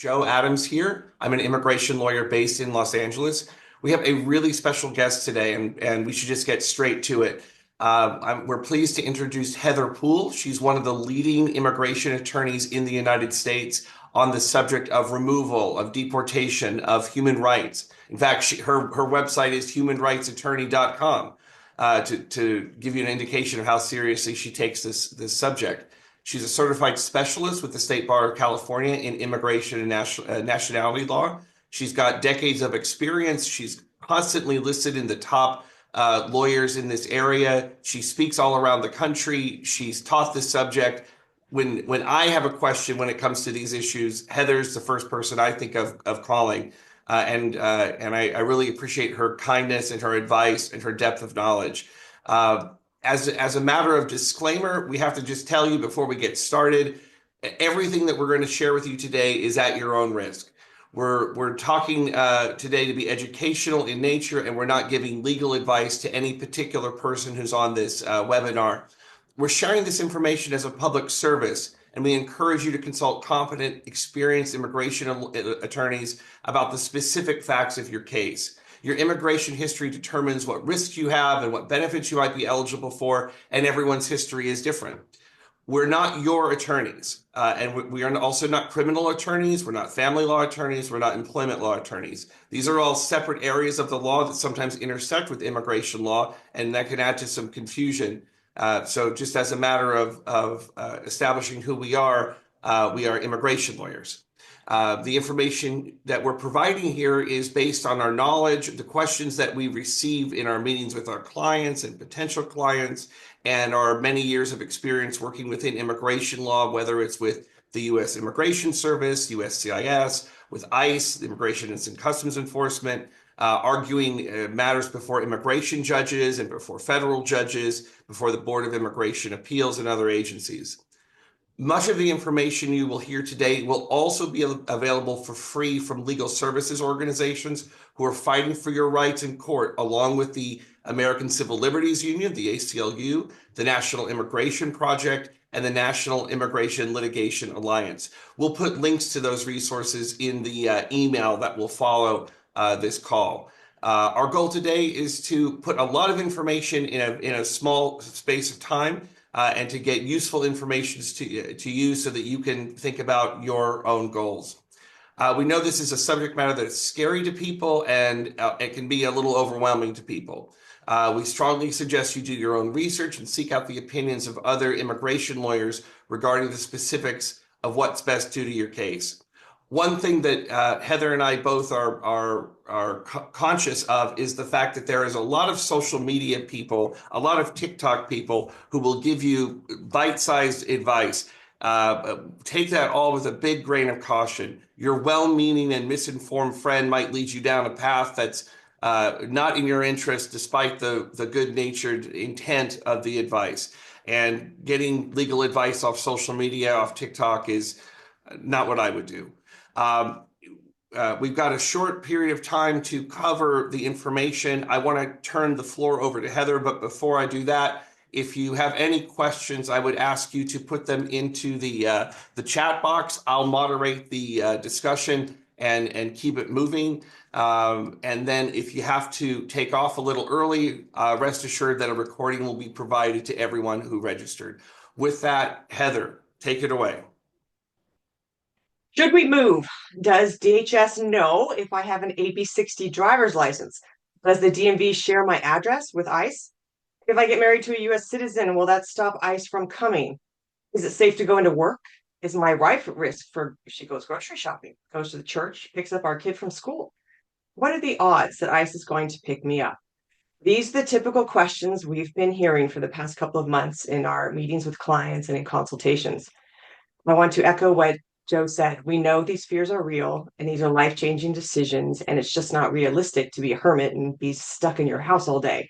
Joe Adams here. I'm an immigration lawyer based in Los Angeles. We have a really special guest today, and we should just get straight to it. We're pleased to introduce Heather Poole. She's one of the leading immigration attorneys in the United States on the subject of removal, of deportation, of human rights. In fact, her website is humanrightsattorney.com to give you an indication of how seriously she takes this subject. She's a certified specialist with the State Bar of California in immigration and nationality law. She's got decades of experience. She's constantly listed in the top lawyers in this area. She speaks all around the country. She's taught this subject. When I have a question when it comes to these issues, Heather's the first person I think of calling. And I really appreciate her kindness and her advice and her depth of knowledge. As a matter of disclaimer, we have to just tell you before we get started, everything that we're going to share with you today is at your own risk. We're talking today to be educational in nature, and we're not giving legal advice to any particular person who's on this webinar. We're sharing this information as a public service, and we encourage you to consult competent, experienced immigration attorneys about the specific facts of your case. Your immigration history determines what risks you have and what benefits you might be eligible for, and everyone's history is different. We're not your attorneys, and we are also not criminal attorneys. We're not family law attorneys. We're not employment law attorneys. These are all separate areas of the law that sometimes intersect with immigration law, and that can add to some confusion. So just as a matter of establishing who we are immigration lawyers. The information that we're providing here is based on our knowledge, the questions that we receive in our meetings with our clients and potential clients, and our many years of experience working within immigration law, whether it's with the U.S. Immigration Service, USCIS, with ICE, the Immigration and Customs Enforcement, arguing matters before immigration judges and before federal judges, before the Board of Immigration Appeals and other agencies. Much of the information you will hear today will also be available for free from legal services organizations who are fighting for your rights in court, along with the American Civil Liberties Union, the ACLU, the National Immigration Project, and the National Immigration Litigation Alliance. We'll put links to those resources in the email that will follow this call. Our goal today is to put a lot of information in a small space of time, and to get useful information to you so that you can think about your own goals. We know this is a subject matter that's scary to people, and it can be a little overwhelming to people. We strongly suggest you do your own research and seek out the opinions of other immigration lawyers regarding the specifics of what's best due to your case. One thing that Heather and I both are conscious of is the fact that there is a lot of social media people, a lot of TikTok people who will give you bite-sized advice. Take that all with a big grain of caution. Your well-meaning and misinformed friend might lead you down a path that's not in your interest, despite the good-natured intent of the advice. And getting legal advice off social media, off TikTok, is not what I would do. We've got a short period of time to cover the information. I want to turn the floor over to Heather, but before I do that, if you have any questions, I would ask you to put them into the chat box. I'll moderate the discussion and keep it moving. And then if you have to take off a little early, rest assured that a recording will be provided to everyone who registered. With that, Heather, take it away. Should we move? Does DHS know if I have an AB60 driver's license? Does the DMV share my address with ICE? If I get married to a US citizen, will that stop ICE from coming? Is it safe to go into work? Is my wife at risk for if she goes grocery shopping, goes to the church, picks up our kid from school? What are the odds that ICE is going to pick me up? These are the typical questions we've been hearing for the past couple of months in our meetings with clients and in consultations. I want to echo what Joe said. We know these fears are real and these are life-changing decisions, and it's just not realistic to be a hermit and be stuck in your house all day.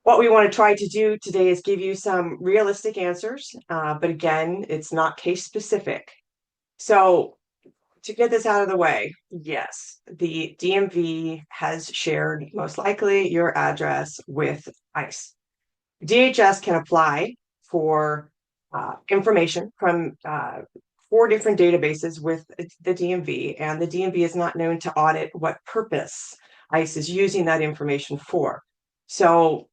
What we want to try to do today is give you some realistic answers, but again, it's not case specific. So to get this out of the way, yes, the DMV has shared most likely your address with ICE. DHS can apply for information from 4 different databases with the DMV, and the DMV is not known to audit what purpose ICE is using that information for. So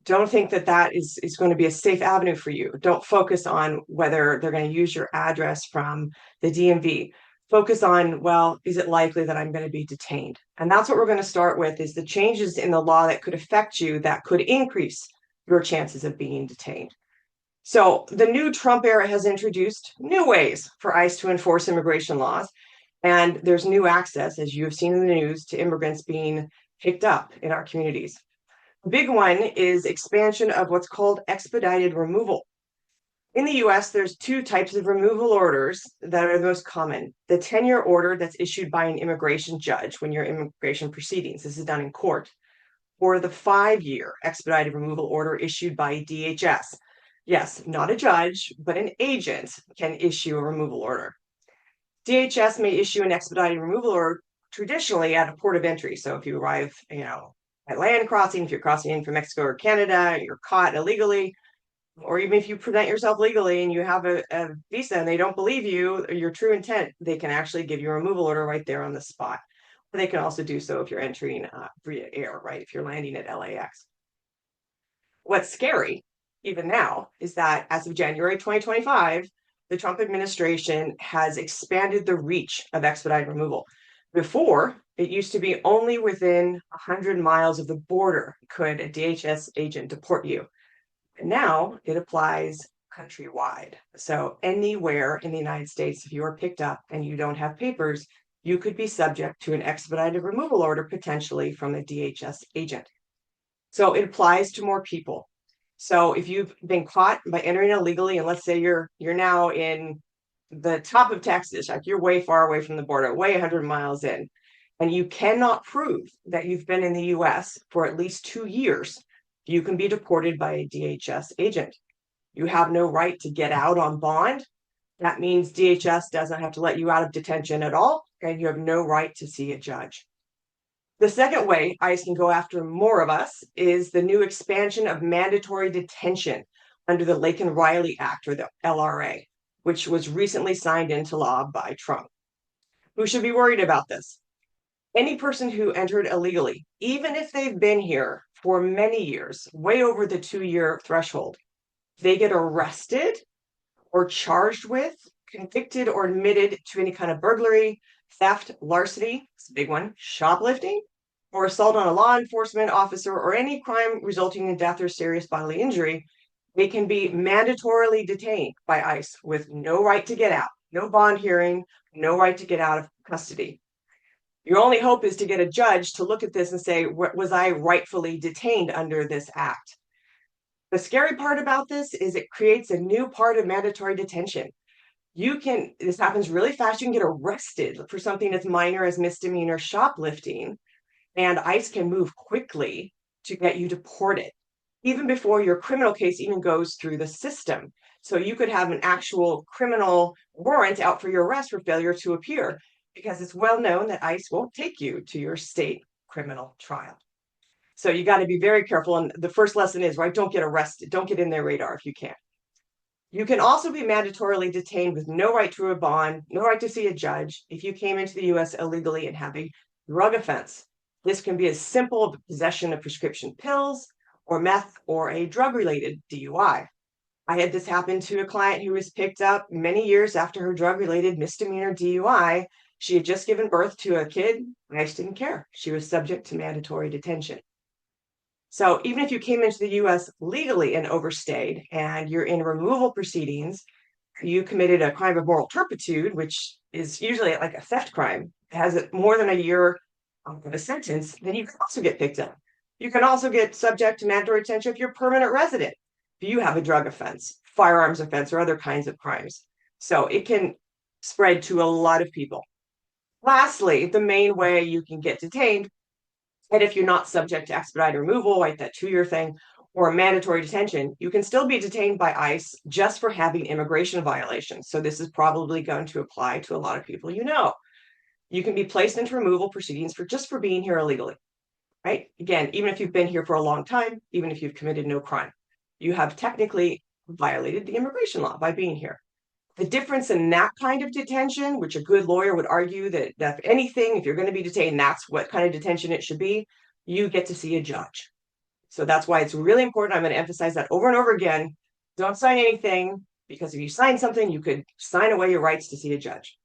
don't think that that is going to be a safe avenue for you. Don't focus on whether they're going to use your address from the DMV. Focus on, well, is it likely that I'm going to be detained? And that's what we're going to start with, is the changes in the law that could affect you, that could increase your chances of being detained. So the new Trump era has introduced new ways for ICE to enforce immigration laws. And there's new access, as you have seen in the news, to immigrants being picked up in our communities. The big one is expansion of what's called expedited removal. In the US, there's 2 types of removal orders that are the most common. The 10-year order that's issued by an immigration judge when you're in immigration proceedings. This is done in court. Or the 5-year expedited removal order issued by DHS. Yes, not a judge, but an agent can issue a removal order. DHS may issue an expedited removal order traditionally at a port of entry. So if you arrive, at land crossing, if you're crossing in from Mexico or Canada, you're caught illegally, or even if you present yourself legally and you have a visa and they don't believe you, or your true intent, they can actually give you a removal order right there on the spot. They can also do so if you're entering via air, right? If you're landing at LAX. What's scary, even now, is that as of January 2025, the Trump administration has expanded the reach of expedited removal. Before, it used to be only within 100 miles of the border could a DHS agent deport you. And now it applies countrywide. So anywhere in the United States, if you are picked up and you don't have papers, you could be subject to an expedited removal order potentially from a DHS agent. So it applies to more people. So if you've been caught by entering illegally, and let's say you're now in the top of Texas, like you're way far away from the border, way 100 miles in, and you cannot prove that you've been in the US for at least 2 years, you can be deported by a DHS agent. You have no right to get out on bond. That means DHS doesn't have to let you out of detention at all, and you have no right to see a judge. The second way ICE can go after more of us is the new expansion of mandatory detention under the Laken-Riley Act, or the LRA, which was recently signed into law by Trump. Who should be worried about this? Any person who entered illegally, even if they've been here for many years, way over the 2-year threshold, they get arrested or charged with, convicted or admitted to any kind of burglary, theft, larceny, it's a big one, shoplifting, or assault on a law enforcement officer, or any crime resulting in death or serious bodily injury, they can be mandatorily detained by ICE with no right to get out, no bond hearing, no right to get out of custody. Your only hope is to get a judge to look at this and say, was I rightfully detained under this act? The scary part about this is it creates a new part of mandatory detention. This happens really fast, you can get arrested for something as minor as misdemeanor shoplifting, and ICE can move quickly to get you deported, even before your criminal case even goes through the system. So you could have an actual criminal warrant out for your arrest for failure to appear, because it's well known that ICE won't take you to your state criminal trial. So you got to be very careful. And the first lesson is, right, don't get arrested. Don't get in their radar if you can. You can also be mandatorily detained with no right to a bond, no right to see a judge if you came into the US illegally and have a drug offense. This can be as simple as possession of prescription pills or meth, or a drug-related DUI. I had this happen to a client who was picked up many years after her drug-related misdemeanor DUI. She had just given birth to a kid. ICE didn't care. She was subject to mandatory detention. So even if you came into the US legally and overstayed, and you're in removal proceedings, you committed a crime of moral turpitude, which is usually like a theft crime, has more than a year of a sentence, then you can also get picked up. You can also get subject to mandatory detention if you're a permanent resident, if you have a drug offense, firearms offense, or other kinds of crimes. So it can spread to a lot of people. Lastly, the main way you can get detained, and if you're not subject to expedited removal, like that 2-year thing, or mandatory detention, you can still be detained by ICE just for having immigration violations. So this is probably going to apply to a lot of people you know. You can be placed into removal proceedings just for being here illegally, right? Again, even if you've been here for a long time, even if you've committed no crime, you have technically violated the immigration law by being here. The difference in that kind of detention, which a good lawyer would argue that if anything, if you're going to be detained, that's what kind of detention it should be, you get to see a judge. So that's why it's really important. I'm going to emphasize that over and over again. Don't sign anything, because if you sign something, you could sign away your rights to see a judge.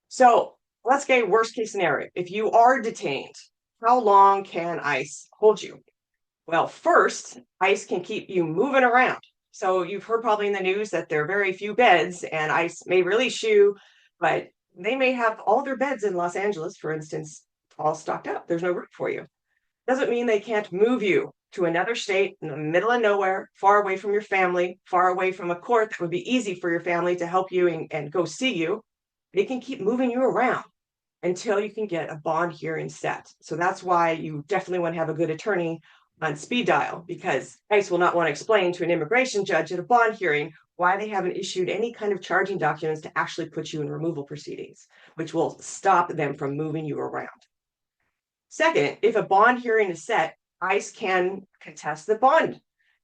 So let's get worst case scenario. If you are detained, how long can ICE hold you? Well, first, ICE can keep you moving around. So you've heard probably in the news that there are very few beds and ICE may release you, but they may have all their beds in Los Angeles, for instance, all stocked up. There's no room for you. Doesn't mean they can't move you to another state in the middle of nowhere, far away from your family, far away from a court that would be easy for your family to help you and go see you. They can keep moving you around until you can get a bond hearing set. So that's why you definitely want to have a good attorney on speed dial, because ICE will not want to explain to an immigration judge at a bond hearing why they haven't issued any kind of charging documents to actually put you in removal proceedings, which will stop them from moving you around. Second, if a bond hearing is set, ICE can contest the bond.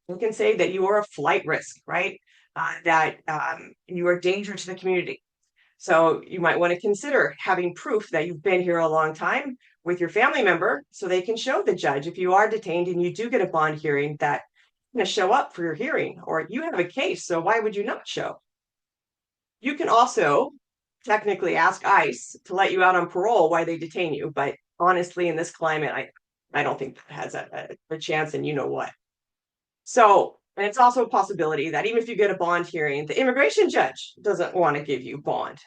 You can say that you are a flight risk, right? That you are a danger to the community. So you might want to consider having proof that you've been here a long time with your family member, so they can show the judge if you are detained and you do get a bond hearing that you're going to show up for your hearing, or you have a case, so why would you not show? You can also technically ask ICE to let you out on parole while they detain you, but honestly, in this climate, I don't think that has a chance, and you know what. So, and it's also a possibility that even if you get a bond hearing, the immigration judge doesn't want to give you bond.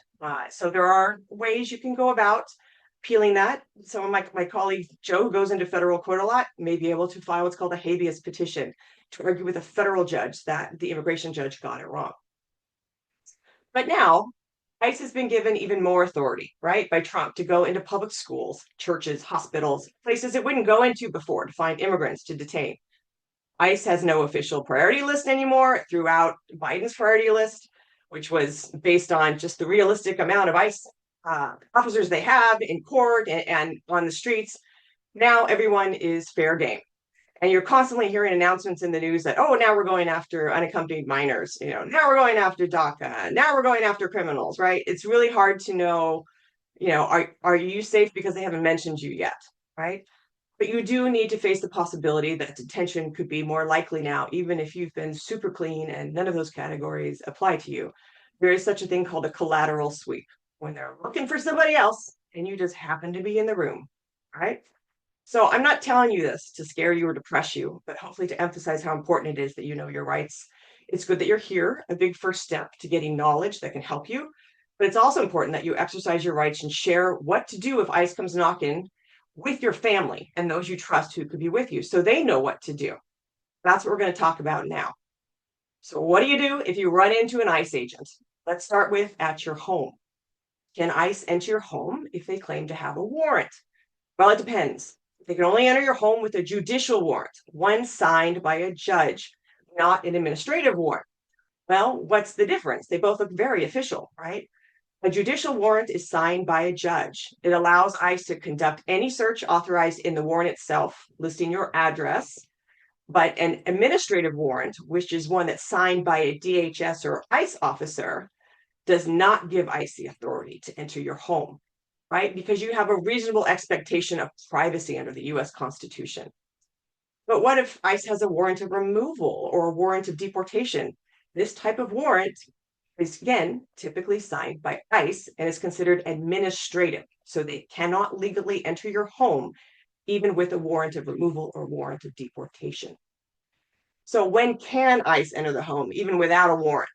So there are ways you can go about appealing that. Some of my colleague Joe, who goes into federal court a lot, may be able to file what's called a habeas petition to argue with a federal judge that the immigration judge got it wrong. But now, ICE has been given even more authority, right, by Trump to go into public schools, churches, hospitals, places it wouldn't go into before to find immigrants to detain. ICE has no official priority list anymore. Throughout Biden's priority list, which was based on just the realistic amount of ICE officers they have in court and on the streets. Now everyone is fair game. And you're constantly hearing announcements in the news that, oh, now we're going after unaccompanied minors, now we're going after DACA, now we're going after criminals, right? It's really hard to know, are you safe because they haven't mentioned you yet, right? But you do need to face the possibility that detention could be more likely now, even if you've been super clean and none of those categories apply to you. There is such a thing called a collateral sweep, when they're looking for somebody else and you just happen to be in the room, right? So I'm not telling you this to scare you or depress you, but hopefully to emphasize how important it is that you know your rights. It's good that you're here, a big first step to getting knowledge that can help you. But it's also important that you exercise your rights and share what to do if ICE comes knocking with your family and those you trust who could be with you, so they know what to do. That's what we're going to talk about now. So what do you do if you run into an ICE agent? Let's start with at your home. Can ICE enter your home if they claim to have a warrant? Well, it depends. They can only enter your home with a judicial warrant, one signed by a judge, not an administrative warrant. Well, what's the difference? They both look very official, right? A judicial warrant is signed by a judge. It allows ICE to conduct any search authorized in the warrant itself, listing your address. But an administrative warrant, which is one that's signed by a DHS or ICE officer, does not give ICE the authority to enter your home, right? Because you have a reasonable expectation of privacy under the US Constitution. But what if ICE has a warrant of removal or a warrant of deportation? This type of warrant is, again, typically signed by ICE and is considered administrative. So they cannot legally enter your home, even with a warrant of removal or warrant of deportation. So when can ICE enter the home, even without a warrant?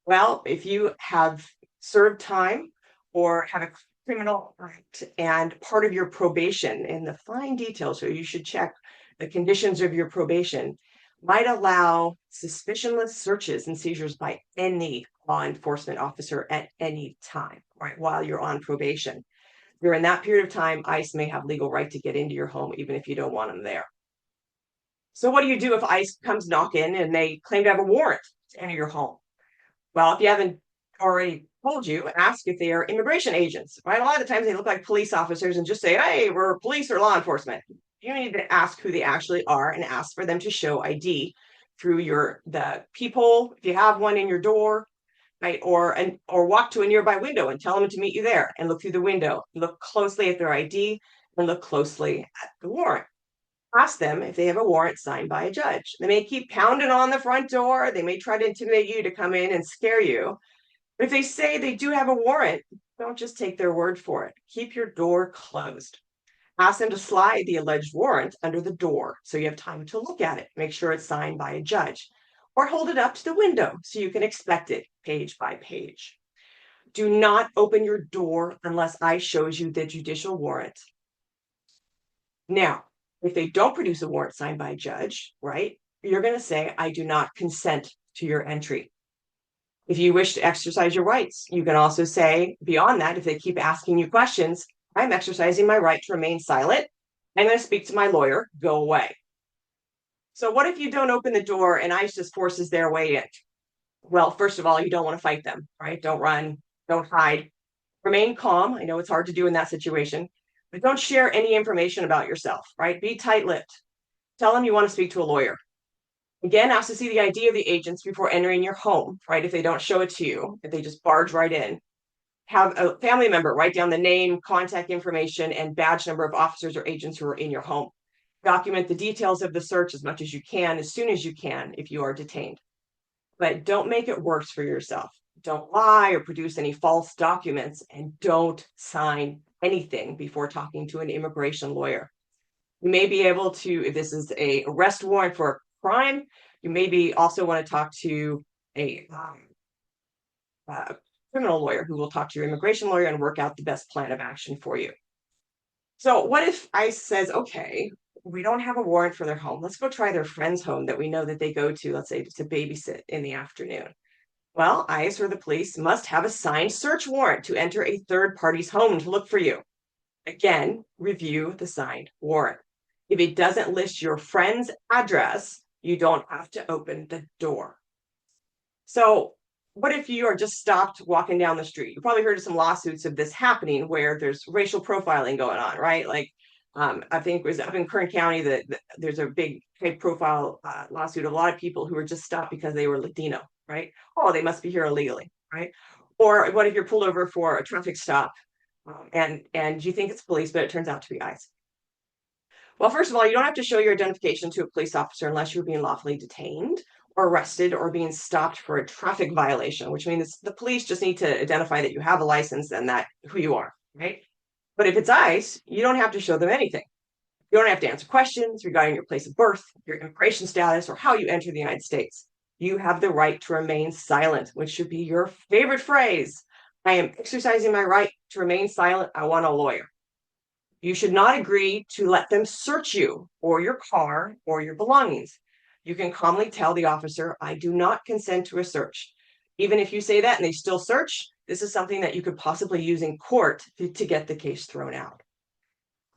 Well, if you have served time or have a criminal act and part of your probation, and the fine details, so you should check the conditions of your probation, might allow suspicionless searches and seizures by any law enforcement officer at any time, right, while you're on probation. During that period of time, ICE may have legal right to get into your home, even if you don't want them there. So what do you do if ICE comes knocking and they claim to have a warrant to enter your home? Well, if you haven't already told you, ask if they are immigration agents, right? A lot of the times they look like police officers and just say, hey, we're police or law enforcement. You need to ask who they actually are and ask for them to show ID through the peephole, if you have one in your door, right? Or walk to a nearby window and tell them to meet you there and look through the window, look closely at their ID and look closely at the warrant. Ask them if they have a warrant signed by a judge. They may keep pounding on the front door. They may try to intimidate you to come in and scare you. But if they say they do have a warrant, don't just take their word for it. Keep your door closed. Ask them to slide the alleged warrant under the door so you have time to look at it, make sure it's signed by a judge, or hold it up to the window so you can inspect it page by page. Do not open your door unless I shows you the judicial warrant. Now, if they don't produce a warrant signed by a judge, right, you're going to say, I do not consent to your entry. If you wish to exercise your rights, you can also say beyond that, if they keep asking you questions, I'm exercising my right to remain silent. I'm going to speak to my lawyer, go away. So what if you don't open the door and ICE just forces their way in? Well, first of all, you don't want to fight them, right? Don't run, don't hide. Remain calm. I know it's hard to do in that situation, but don't share any information about yourself, right? Be tight-lipped. Tell them you want to speak to a lawyer. Again, ask to see the ID of the agents before entering your home, right? If they don't show it to you, if they just barge right in. Have a family member write down the name, contact information, and badge number of officers or agents who are in your home. Document the details of the search as much as you can, as soon as you can, if you are detained. But don't make it worse for yourself. Don't lie or produce any false documents, and don't sign anything before talking to an immigration lawyer. You may be able to, if this is an arrest warrant for a crime, you maybe also want to talk to a criminal lawyer who will talk to your immigration lawyer and work out the best plan of action for you. So what if ICE says, okay, we don't have a warrant for their home. Let's go try their friend's home that we know that they go to, let's say to babysit in the afternoon. Well, ICE or the police must have a signed search warrant to enter a third party's home to look for you. Again, review the signed warrant. If it doesn't list your friend's address, you don't have to open the door. So what if you are just stopped walking down the street? You probably heard of some lawsuits of this happening where there's racial profiling going on, right? Like I think it was up in Kern County that there's a big high profile lawsuit of a lot of people who were just stopped because they were Latino, right? Oh, they must be here illegally, right? Or what if you're pulled over for a traffic stop and you think it's police, but it turns out to be ICE? Well, first of all, you don't have to show your identification to a police officer unless you're being lawfully detained or arrested or being stopped for a traffic violation, which means the police just need to identify that you have a license and that who you are, right? But if it's ICE, you don't have to show them anything. You don't have to answer questions regarding your place of birth, your immigration status, or how you enter the United States. You have the right to remain silent, which should be your favorite phrase. I am exercising my right to remain silent. I want a lawyer. You should not agree to let them search you or your car or your belongings. You can calmly tell the officer, I do not consent to a search. Even if you say that and they still search, this is something that you could possibly use in court to get the case thrown out.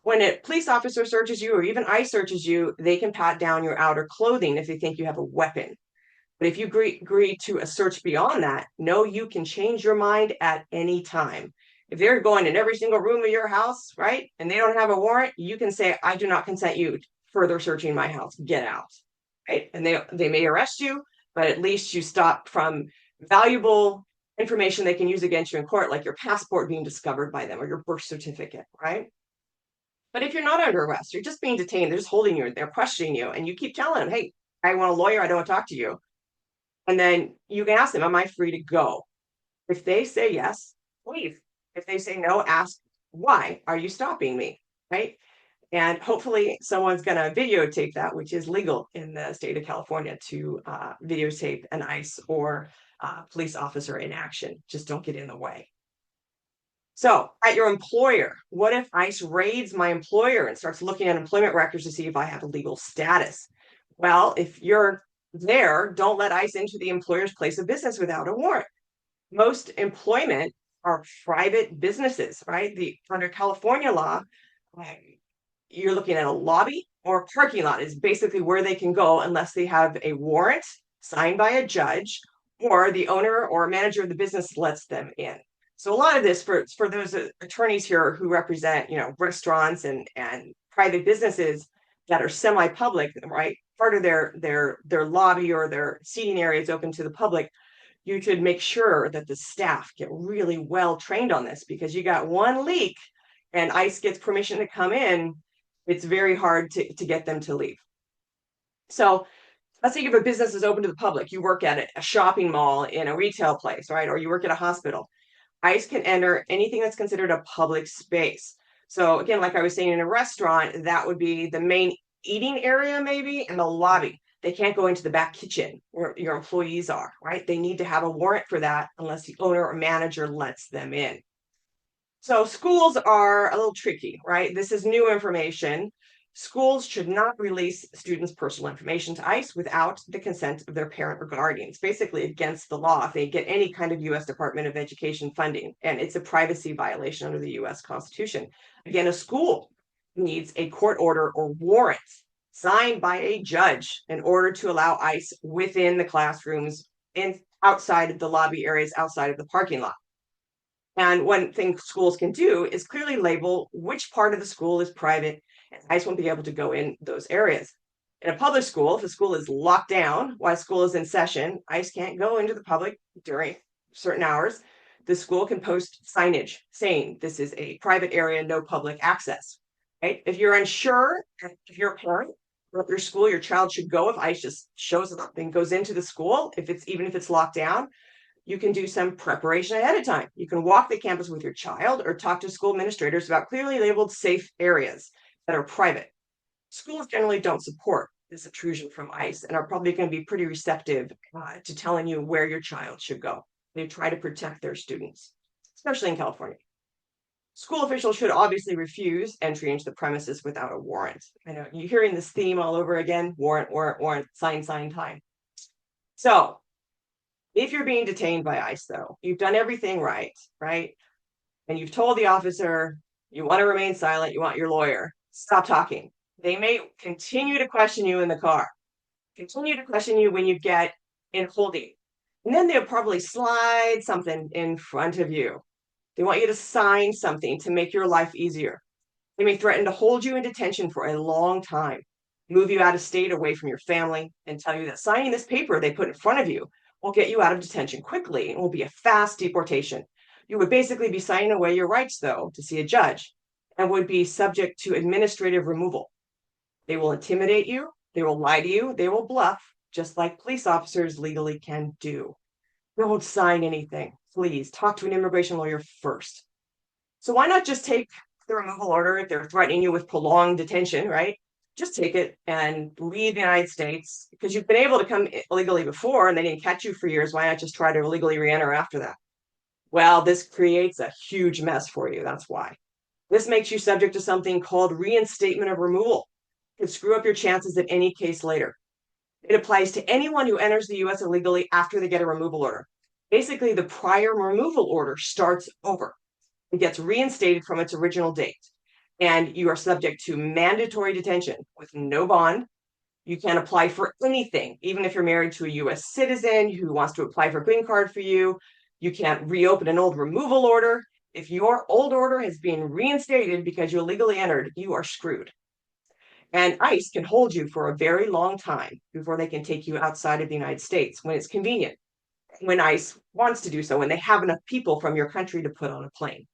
When a police officer searches you or even ICE searches you, they can pat down your outer clothing if they think you have a weapon. But if you agree to a search beyond that, know you can change your mind at any time. If they're going in every single room of your house, right, and they don't have a warrant, you can say, I do not consent you further searching my house. Get out, right? And they may arrest you, but at least you stop from valuable information they can use against you in court, like your passport being discovered by them or your birth certificate, right? But if you're not under arrest, you're just being detained, they're just holding you, they're questioning you, and you keep telling them, hey, I want a lawyer, I don't want to talk to you. And then you can ask them, am I free to go? If they say yes, leave. If they say no, ask, why are you stopping me, right? And hopefully someone's going to videotape that, which is legal in the state of California to videotape an ICE or police officer in action. Just don't get in the way. So at your employer, what if ICE raids my employer and starts looking at employment records to see if I have a legal status? Well, if you're there, don't let ICE into the employer's place of business without a warrant. Most employment are private businesses, right? Under California law, you're looking at a lobby or a parking lot is basically where they can go unless they have a warrant signed by a judge or the owner or manager of the business lets them in. So a lot of this for those attorneys here who represent, restaurants and private businesses that are semi-public, right? Part of their lobby or their seating area is open to the public. you should make sure that the staff get really well trained on this, because you got one leak and ICE gets permission to come in, it's very hard to get them to leave. So let's think if a business is open to the public, you work at a shopping mall, in a retail place, right? Or you work at a hospital. ICE can enter anything that's considered a public space. So again, like I was saying, in a restaurant, that would be the main eating area maybe, and the lobby. They can't go into the back kitchen where your employees are, right? They need to have a warrant for that unless the owner or manager lets them in. So schools are a little tricky, right? This is new information. Schools should not release students' personal information to ICE without the consent of their parent or guardian. It's basically against the law if they get any kind of U.S. Department of Education funding, and it's a privacy violation under the U.S. Constitution. Again, a school needs a court order or warrant signed by a judge in order to allow ICE within the classrooms and outside of the lobby areas, outside of the parking lot. And one thing schools can do is clearly label which part of the school is private, and ICE won't be able to go in those areas. In a public school, if the school is locked down while school is in session, ICE can't go into the public during certain hours. The school can post signage saying this is a private area, no public access. Right? If you're unsure, if you're a parent or at your school, your child should go, if ICE just shows up and goes into the school, even if it's locked down, you can do some preparation ahead of time. You can walk the campus with your child or talk to school administrators about clearly labeled safe areas that are private. Schools generally don't support this intrusion from ICE and are probably going to be pretty receptive to telling you where your child should go. They try to protect their students, especially in California. School officials should obviously refuse entry into the premises without a warrant. I know you're hearing this theme all over again: warrant, warrant, warrant, sign, sign, time. So if you're being detained by ICE, though, you've done everything right? And you've told the officer you want to remain silent, you want your lawyer, stop talking. They may continue to question you in the car, continue to question you when you get in holding. And then they'll probably slide something in front of you. They want you to sign something to make your life easier. They may threaten to hold you in detention for a long time, move you out of state away from your family, and tell you that signing this paper they put in front of you will get you out of detention quickly and will be a fast deportation. You would basically be signing away your rights, though, to see a judge, and would be subject to administrative removal. They will intimidate you, they will lie to you, they will bluff, just like police officers legally can do. Don't sign anything. Please talk to an immigration lawyer first. So why not just take the removal order if they're threatening you with prolonged detention, right? Just take it and leave the United States, because you've been able to come illegally before and they didn't catch you for years. Why not just try to illegally re-enter after that? Well, this creates a huge mess for you. That's why. This makes you subject to something called reinstatement of removal. It could screw up your chances in any case later. It applies to anyone who enters the U.S. illegally after they get a removal order. Basically, the prior removal order starts over. It gets reinstated from its original date, and you are subject to mandatory detention with no bond. You can't apply for anything, even if you're married to a U.S. citizen who wants to apply for a green card for you. You can't reopen an old removal order. If your old order has been reinstated because you illegally entered, you are screwed. And ICE can hold you for a very long time before they can take you outside of the United States when it's convenient, when ICE wants to do so, when they have enough people from your country to put on a plane.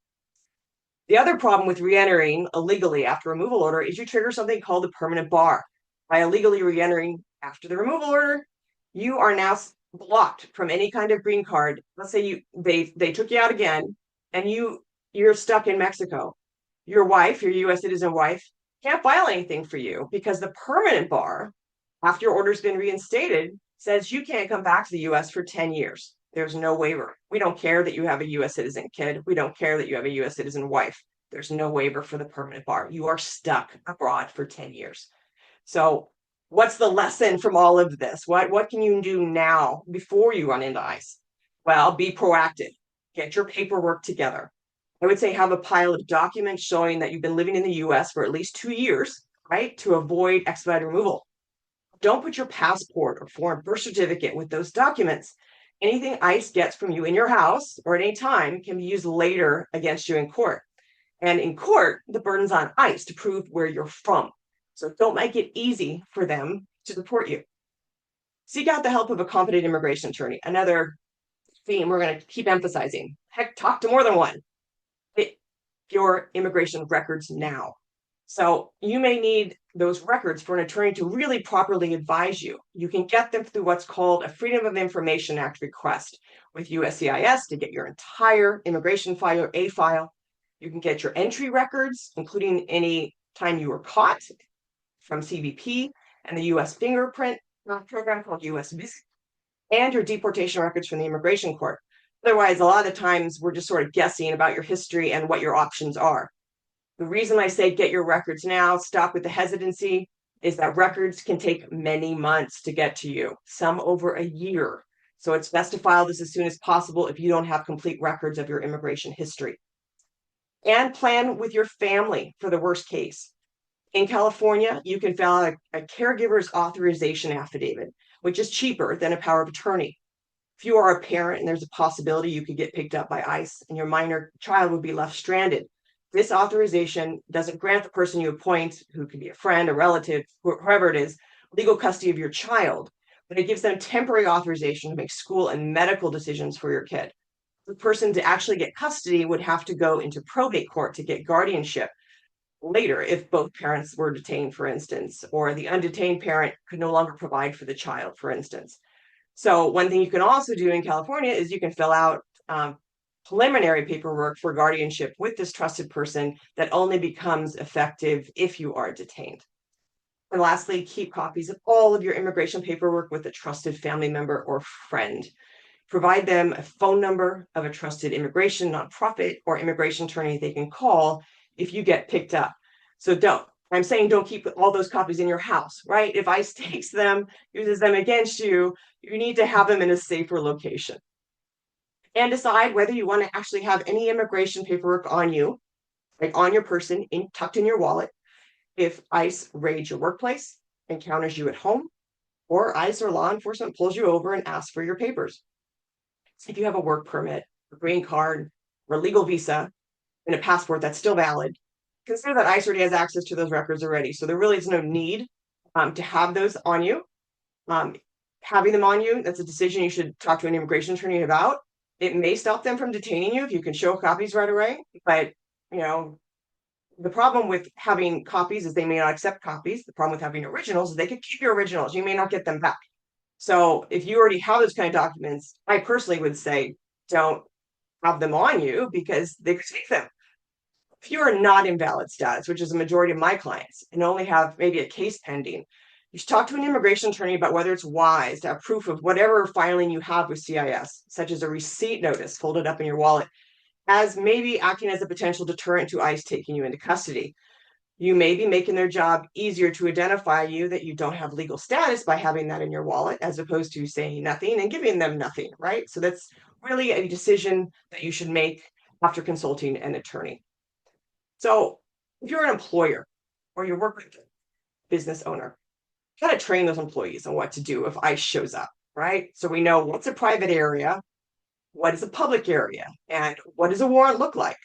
The other problem with re-entering illegally after removal order is you trigger something called the permanent bar. By illegally re-entering after the removal order, you are now blocked from any kind of green card. Let's say they took you out again, and you're stuck in Mexico. Your wife, your U.S. citizen wife, can't file anything for you because the permanent bar, after your order's been reinstated, says you can't come back to the U.S. for 10 years. There's no waiver. We don't care that you have a U.S. citizen kid. We don't care that you have a U.S. citizen wife. There's no waiver for the permanent bar. You are stuck abroad for 10 years. So what's the lesson from all of this? What can you do now before you run into ICE? Well, be proactive. Get your paperwork together. I would say have a pile of documents showing that you've been living in the U.S. for at least 2 years, right, to avoid expedited removal. Don't put your passport or foreign birth certificate with those documents. Anything ICE gets from you in your house or at any time can be used later against you in court. And in court, the burden's on ICE to prove where you're from. So don't make it easy for them to deport you. Seek out the help of a competent immigration attorney. Another theme we're going to keep emphasizing. Heck, talk to more than one. Get your immigration records now. So you may need those records for an attorney to really properly advise you. You can get them through what's called a Freedom of Information Act request with USCIS to get your entire immigration file or a file. You can get your entry records, including any time you were caught from CBP and the US fingerprint program called USCIS, and your deportation records from the immigration court. Otherwise, a lot of the times we're just sort of guessing about your history and what your options are. The reason I say get your records now, stop with the hesitancy, is that records can take many months to get to you, some over a year. So it's best to file this as soon as possible if you don't have complete records of your immigration history. And plan with your family for the worst case. In California, you can file a caregiver's authorization affidavit, which is cheaper than a power of attorney. If you are a parent and there's a possibility you could get picked up by ICE and your minor child would be left stranded, this authorization doesn't grant the person you appoint, who could be a friend, a relative, whoever it is, legal custody of your child, but it gives them temporary authorization to make school and medical decisions for your kid. The person to actually get custody would have to go into probate court to get guardianship later if both parents were detained, for instance, or the undetained parent could no longer provide for the child, for instance. So one thing you can also do in California is you can fill out preliminary paperwork for guardianship with this trusted person that only becomes effective if you are detained. And lastly, keep copies of all of your immigration paperwork with a trusted family member or friend. Provide them a phone number of a trusted immigration nonprofit or immigration attorney they can call if you get picked up. So I'm saying don't keep all those copies in your house, right? If ICE takes them, uses them against you, you need to have them in a safer location. And decide whether you want to actually have any immigration paperwork on you, like on your person, tucked in your wallet, if ICE raids your workplace, encounters you at home, or ICE or law enforcement pulls you over and asks for your papers. If you have a work permit, a green card, or a legal visa, and a passport that's still valid, consider that ICE already has access to those records already. So there really is no need to have those on you. Having them on you, that's a decision you should talk to an immigration attorney about. It may stop them from detaining you if you can show copies right away, but the problem with having copies is they may not accept copies. The problem with having originals is they could keep your originals. You may not get them back. So if you already have those kind of documents, I personally would say don't have them on you because they could take them. If you are not in valid status, which is a majority of my clients, and only have maybe a case pending, you should talk to an immigration attorney about whether it's wise to have proof of whatever filing you have with CIS, such as a receipt notice folded up in your wallet, as maybe acting as a potential deterrent to ICE taking you into custody. You may be making their job easier to identify you that you don't have legal status by having that in your wallet, as opposed to saying nothing and giving them nothing, right? So that's really a decision that you should make after consulting an attorney. So if you're an employer or you work with a business owner, you got to train those employees on what to do if ICE shows up, right? So we know what's a private area, what is a public area, and what does a warrant look like?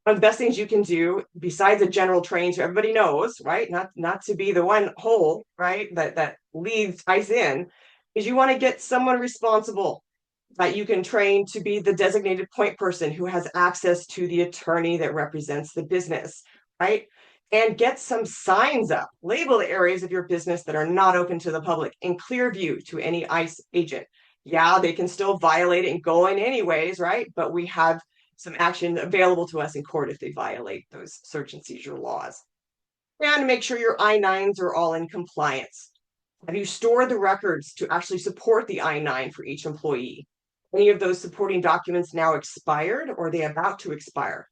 One of the best things you can do, besides a general training so everybody knows, right? Not to be the one hole, right, that leads ICE in, is you want to get someone responsible that you can train to be the designated point person who has access to the attorney that represents the business, right? And get some signs up, label the areas of your business that are not open to the public in clear view to any ICE agent. Yeah, they can still violate it and go in anyways, right? But we have some action available to us in court if they violate those search and seizure laws. And make sure your I-9s are all in compliance. Have you stored the records to actually support the I-9 for each employee? Any of those supporting documents now expired or are they about to expire?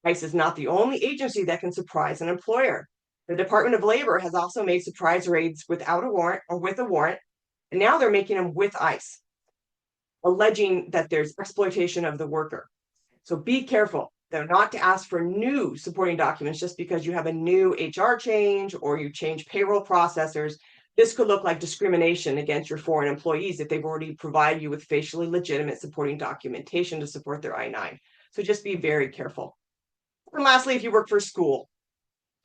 ICE is not the only agency that can surprise an employer. The Department of Labor has also made surprise raids without a warrant or with a warrant, and now they're making them with ICE, alleging that there's exploitation of the worker. So be careful. They're not to ask for new supporting documents just because you have a new HR change or you change payroll processors. This could look like discrimination against your foreign employees if they've already provided you with facially legitimate supporting documentation to support their I-9. So just be very careful. And lastly, if you work for a school,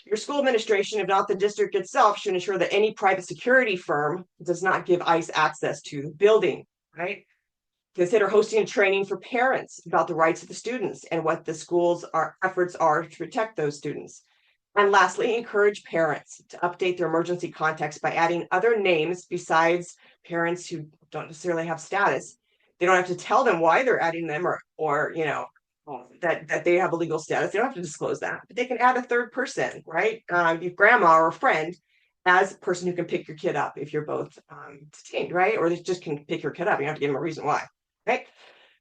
your school administration, if not the district itself, should ensure that any private security firm does not give ICE access to the building, right? Consider hosting a training for parents about the rights of the students and what the school's efforts are to protect those students. And lastly, encourage parents to update their emergency contacts by adding other names besides parents who don't necessarily have status. They don't have to tell them why they're adding them, or that they have a legal status. They don't have to disclose that, but they can add a third person, right? Your grandma or a friend as a person who can pick your kid up if you're both detained, right? Or they just can pick your kid up. You don't have to give them a reason why, right?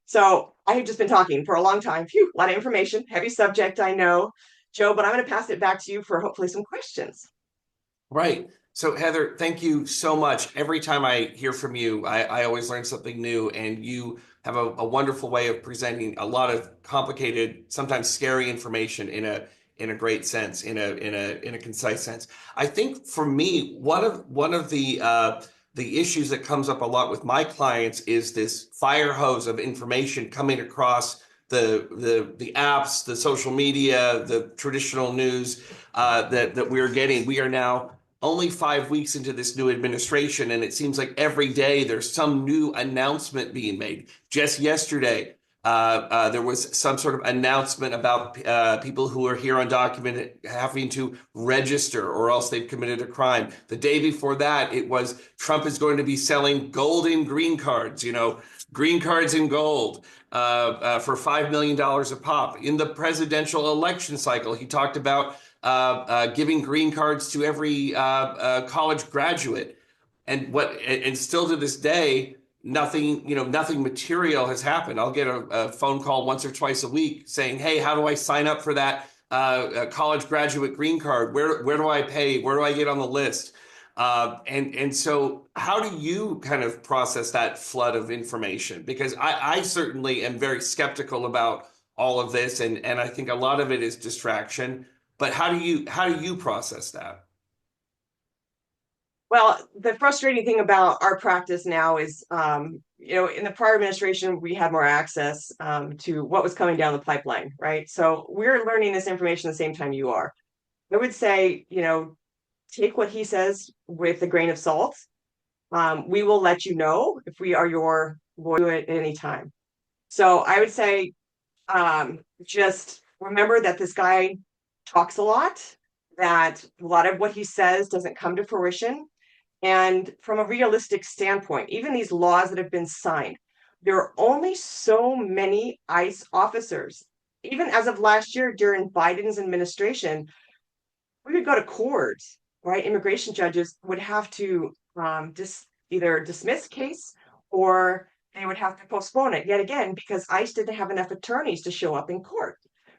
So I have just been talking for a long time. Phew, a lot of information, heavy subject, I know, Joe, but I'm going to pass it back to you for hopefully some questions. Right. So Heather, thank you so much. Every time I hear from you, I always learn something new, and you have a wonderful way of presenting a lot of complicated, sometimes scary information in a great sense, in a concise sense. I think for me, one of the issues that comes up a lot with my clients is this fire hose of information coming across the apps, the social media, the traditional news that we're getting. We are now only 5 weeks into this new administration, and it seems like every day there's some new announcement being made. Just yesterday, there was some sort of announcement about people who are here undocumented having to register or else they've committed a crime. The day before that, it was Trump is going to be selling golden green cards, green cards in gold for $5 million a pop. In the presidential election cycle, he talked about giving green cards to every college graduate. And still to this day, nothing material has happened. I'll get a phone call once or twice a week saying, "Hey, how do I sign up for that college graduate green card? Where do I pay? Where do I get on the list?" And so how do you kind of process that flood of information? Because I certainly am very skeptical about all of this, and I think a lot of it is distraction. But how do you process that? Well, the frustrating thing about our practice now is, in the prior administration, we had more access to what was coming down the pipeline, right? So we're learning this information the same time you are. I would say, take what he says with a grain of salt. We will let you know if we are your lawyer at any time. So I would say, just remember that this guy talks a lot, that a lot of what he says doesn't come to fruition. And from a realistic standpoint, even these laws that have been signed, there are only so many ICE officers. Even as of last year, during Biden's administration, we would go to court, right? Immigration judges would have to either dismiss case, or they would have to postpone it yet again because ICE didn't have enough attorneys to show up in court,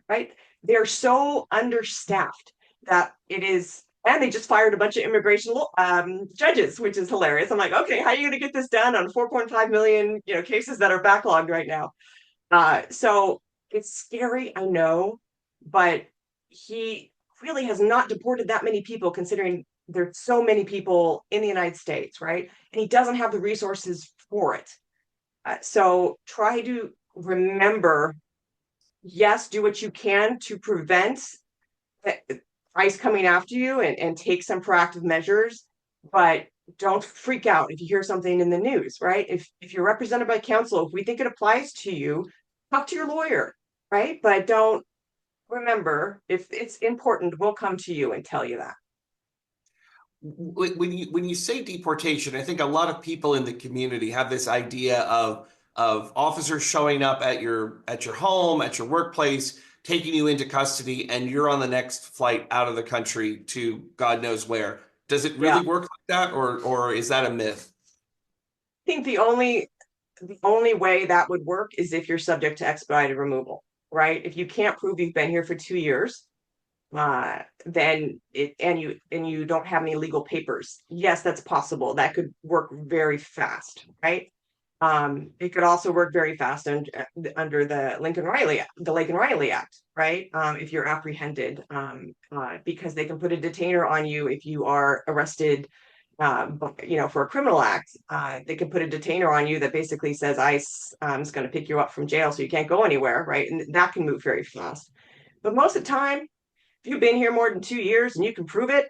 right? They're so understaffed that it is, and they just fired a bunch of immigration judges, which is hilarious. I'm like, okay, how are you going to get this done on 4.5 million cases that are backlogged right now? So it's scary, I know, but he really has not deported that many people, considering there's so many people in the United States, right? And he doesn't have the resources for it. So try to remember, yes, do what you can to prevent ICE coming after you, and take some proactive measures, but don't freak out if you hear something in the news, right? If you're represented by counsel, if we think it applies to you, talk to your lawyer, right? But don't, remember, if it's important, we'll come to you and tell you that. When you say deportation, I think a lot of people in the community have this idea of officers showing up at your home, at your workplace, taking you into custody, and you're on the next flight out of the country to God knows where. Does it Yeah. really work like that, or is that a myth? I think the only way that would work is if you're subject to expedited removal, right? If you can't prove you've been here for 2 years, then you don't have any legal papers. Yes, that's possible. That could work very fast, right? It could also work very fast under the Lincoln Riley Act, right? If you're apprehended, because they can put a detainer on you if you are arrested, for a criminal act. They can put a detainer on you that basically says ICE is going to pick you up from jail, so you can't go anywhere, right? And that can move very fast. But most of the time, if you've been here more than 2 years and you can prove it,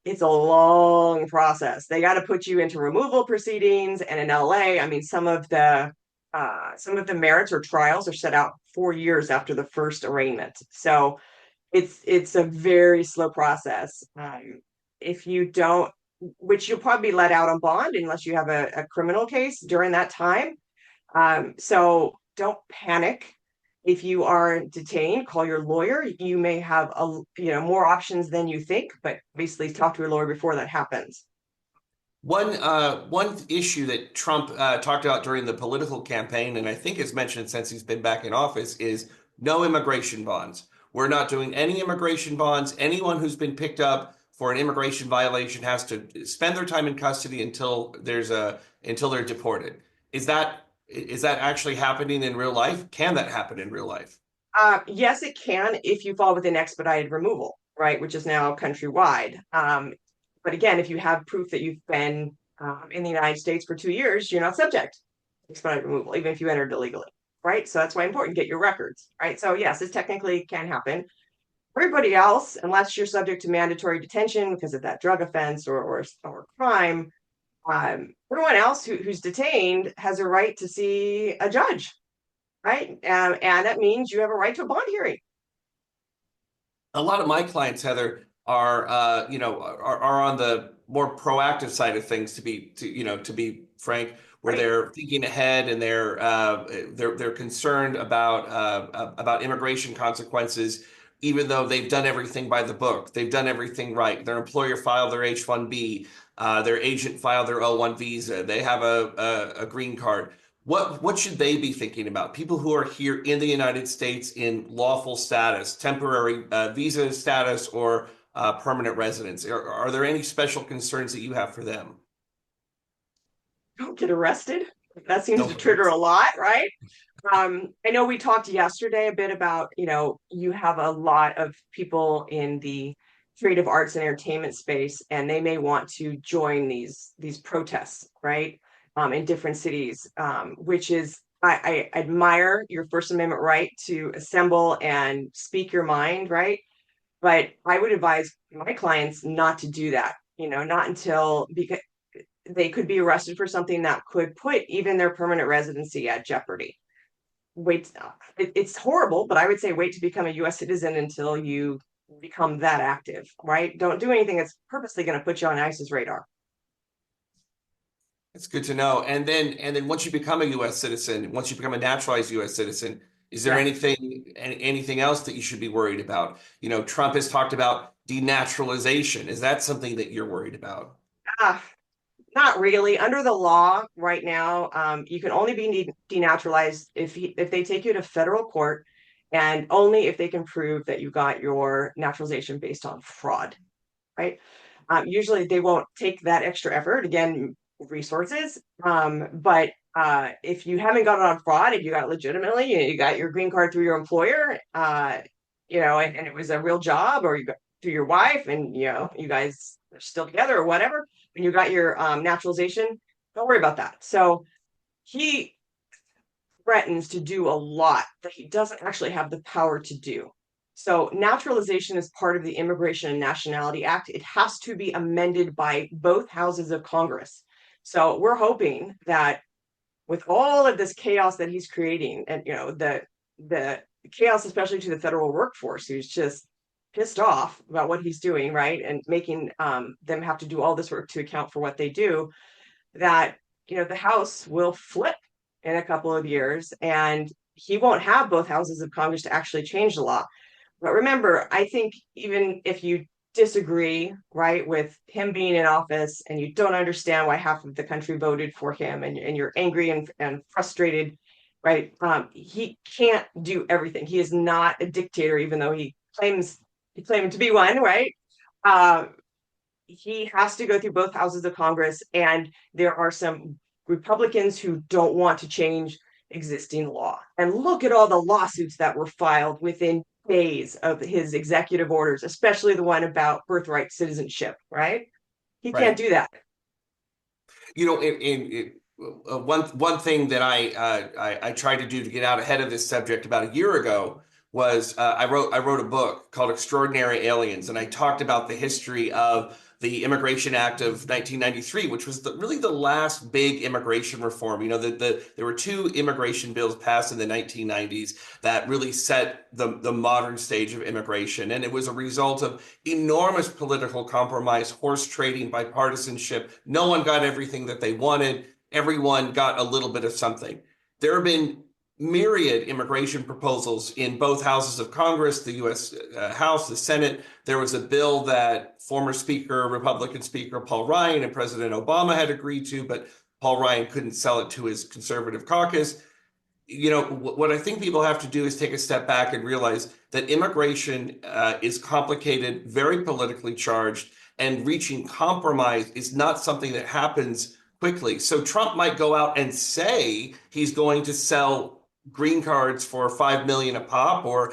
it's a long process. They got to put you into removal proceedings. And in LA, I mean, some of the some of the merits or trials are set out 4 years after the first arraignment. So it's a very slow process. If you don't, which you'll probably be let out on bond unless you have a criminal case during that time. So don't panic. If you are detained, call your lawyer. You may have more options than you think, but basically talk to your lawyer before that happens. One issue that Trump talked about during the political campaign, and I think has mentioned since he's been back in office, is no immigration bonds. We're not doing any immigration bonds. Anyone who's been picked up for an immigration violation has to spend their time in custody until they're deported. Is that actually happening in real life? Can that happen in real life? Yes, it can if you fall within expedited removal, right, which is now countrywide. But again, if you have proof that you've been in the United States for 2 years, you're not subject to expedited removal, even if you entered illegally, right? So that's why it's important to get your records, right? So yes, this technically can happen. Everybody else, unless you're subject to mandatory detention because of that drug offense or crime, everyone else who's detained has a right to see a judge, right? And that means you have a right to a bond hearing. A lot of my clients, Heather, are on the more proactive side of things, to be frank, where Right. they're thinking ahead and they're concerned about immigration consequences, even though they've done everything by the book. They've done everything right. Their employer filed their H-1B, their agent filed their O-1 visa. They have a green card. What should they be thinking about? People who are here in the United States in lawful status, temporary visa status, or permanent residence. Are there any special concerns that you have for them? Don't get arrested. That seems to No. trigger a lot, right? I know we talked yesterday a bit about, you have a lot of people in the creative arts and entertainment space, and they may want to join these protests, right? In different cities, which is I admire your First Amendment right to assemble and speak your mind, right? But I would advise my clients not to do that, not until because they could be arrested for something that could put even their permanent residency at jeopardy. Wait, it's horrible, but I would say wait to become a US citizen until you become that active, right? Don't do anything that's purposely going to put you on ICE's radar. It's good to know. And then once you become a U.S. citizen, once you become a naturalized U.S. citizen, is there Yeah. anything else that you should be worried about? Trump has talked about denaturalization. Is that something that you're worried about? Ah, not really. Under the law right now, you can only be denaturalized if they take you to federal court, and only if they can prove that you got your naturalization based on fraud, right? Usually they won't take that extra effort, again, resources. But if you haven't got it on fraud, if you got it legitimately, you got your green card through your employer, and it was a real job, or you got through your wife, and you guys are still together or whatever, when you got your naturalization, don't worry about that. So he threatens to do a lot that he doesn't actually have the power to do. So naturalization is part of the Immigration and Nationality Act. It has to be amended by both houses of Congress. So we're hoping that with all of this chaos that he's creating, and the chaos, especially to the federal workforce, who's just pissed off about what he's doing, right, and making them have to do all this work to account for what they do, that the House will flip in a couple of years, and he won't have both houses of Congress to actually change the law. But remember, I think even if you disagree, right, with him being in office, and you don't understand why half of the country voted for him, and you're angry and frustrated, right? He can't do everything. He is not a dictator, even though he claimed to be one, right? Uh, he has to go through both houses of Congress, and there are some Republicans who don't want to change existing law. And look at all the lawsuits that were filed within days of his executive orders, especially the one about birthright citizenship, right? He can't Right. do that. One thing that I tried to do to get out ahead of this subject about a year ago was I wrote a book called Extraordinary Aliens, and I talked about the history of the Immigration Act of 1993, which was really the last big immigration reform. There were two immigration bills passed in the 1990s that really set the modern stage of immigration. And it was a result of enormous political compromise, horse trading, bipartisanship. No one got everything that they wanted. Everyone got a little bit of something. There have been myriad immigration proposals in both houses of Congress, the U.S. House, the Senate. There was a bill that former Republican Speaker Paul Ryan and President Obama had agreed to, but Paul Ryan couldn't sell it to his conservative caucus. What I think people have to do is take a step back and realize that immigration is complicated, very politically charged, and reaching compromise is not something that happens quickly. So Trump might go out and say he's going to sell green cards for 5 million a pop, or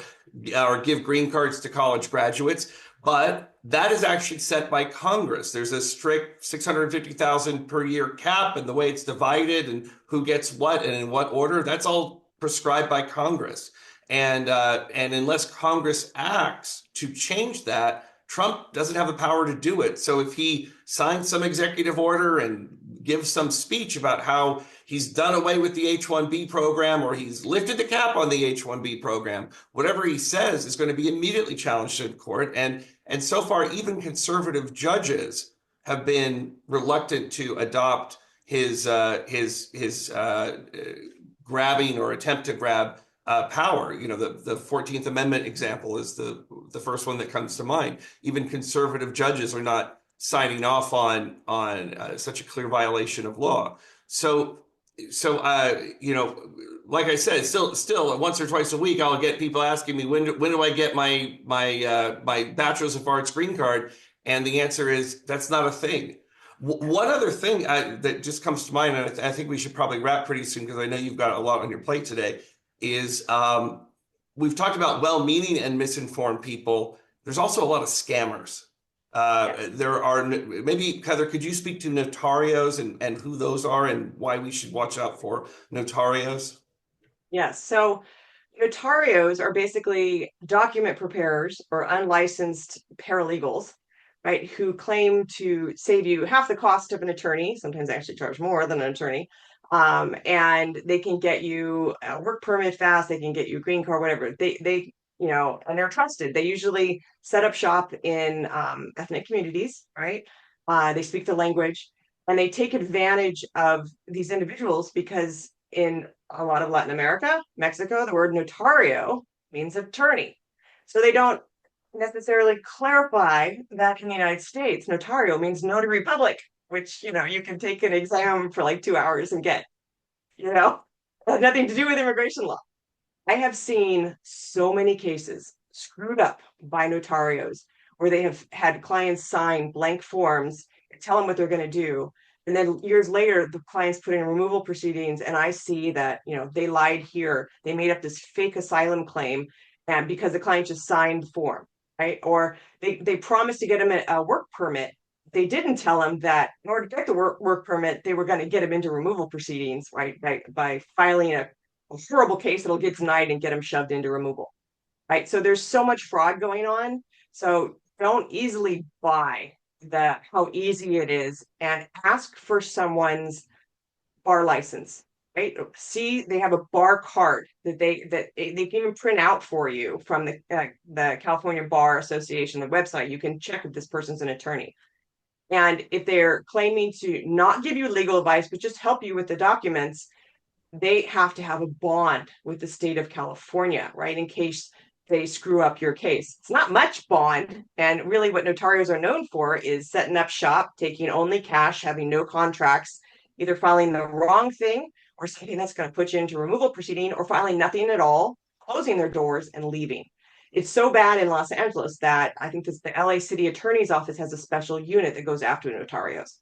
give green cards to college graduates, but that is actually set by Congress. There's a strict 650,000 per year cap, and the way it's divided and who gets what and in what order, that's all prescribed by Congress. And unless Congress acts to change that, Trump doesn't have the power to do it. So if he signs some executive order and gives some speech about how he's done away with the H-1B program, or he's lifted the cap on the H-1B program, whatever he says is going to be immediately challenged in court. And so far, even conservative judges have been reluctant to adopt his grabbing or attempt to grab power. The 14th Amendment example is the first one that comes to mind. Even conservative judges are not signing off on such a clear violation of law. So like I said, still once or twice a week, I'll get people asking me, when do I get my Bachelor's of Arts green card? And the answer is, that's not a thing. One other thing that just comes to mind, and I think we should probably wrap pretty soon because I know you've got a lot on your plate today, is we've talked about well-meaning and misinformed people. There's also a lot of scammers. There are, maybe Heather, could you speak to notarios and who those are and why we should watch out for notarios? Yes. So notarios are basically document preparers or unlicensed paralegals, right, who claim to save you half the cost of an attorney. Sometimes they actually charge more than an attorney. And they can get you a work permit fast. They can get you a green card, whatever. They and they're trusted. They usually set up shop in ethnic communities, right? They speak the language, and they take advantage of these individuals because in a lot of Latin America, Mexico, the word notario means attorney. So they don't necessarily clarify that in the United States, notario means notary public, which, you can take an exam for like 2 hours and get, has nothing to do with immigration law. I have seen so many cases screwed up by notarios where they have had clients sign blank forms, tell them what they're going to do. And then years later, the clients put in removal proceedings, and I see that, they lied here. They made up this fake asylum claim, and because the client just signed the form, right? Or they promised to get him a work permit. They didn't tell him that in order to get the work permit, they were going to get him into removal proceedings, right? By filing a horrible case that'll get denied and get him shoved into removal, right? So there's so much fraud going on. So don't easily buy how easy it is, and ask for someone's bar license, right? See, they have a bar card that they can even print out for you from the California Bar Association, the website. You can check if this person's an attorney. And if they're claiming to not give you legal advice, but just help you with the documents, they have to have a bond with the state of California, right? In case they screw up your case. It's not much bond. And really what notarios are known for is setting up shop, taking only cash, having no contracts, either filing the wrong thing or something that's going to put you into removal proceeding, or filing nothing at all, closing their doors and leaving. It's so bad in Los Angeles that I think the LA City Attorney's Office has a special unit that goes after notarios.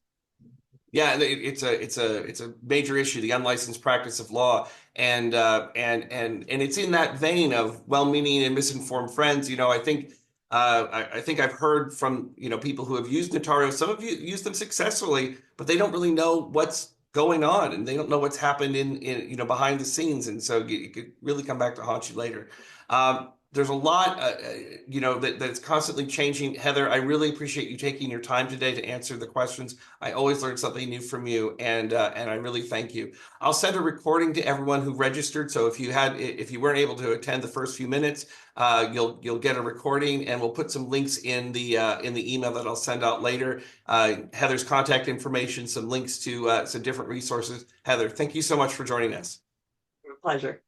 Yeah, it's a major issue, the unlicensed practice of law, and it's in that vein of well-meaning and misinformed friends. I think I've heard from people who have used notarios. Some of you use them successfully, but they don't really know what's going on, and they don't know what's happened in behind the scenes, and so it could really come back to haunt you later. there's a lot, that's constantly changing. Heather, I really appreciate you taking your time today to answer the questions. I always learn something new from you, and I really thank you. I'll send a recording to everyone who registered. So if you weren't able to attend the first few minutes, you'll get a recording, and we'll put some links in the email that I'll send out later. Heather's contact information, some links to some different resources. Heather, thank you so much for joining us. Pleasure.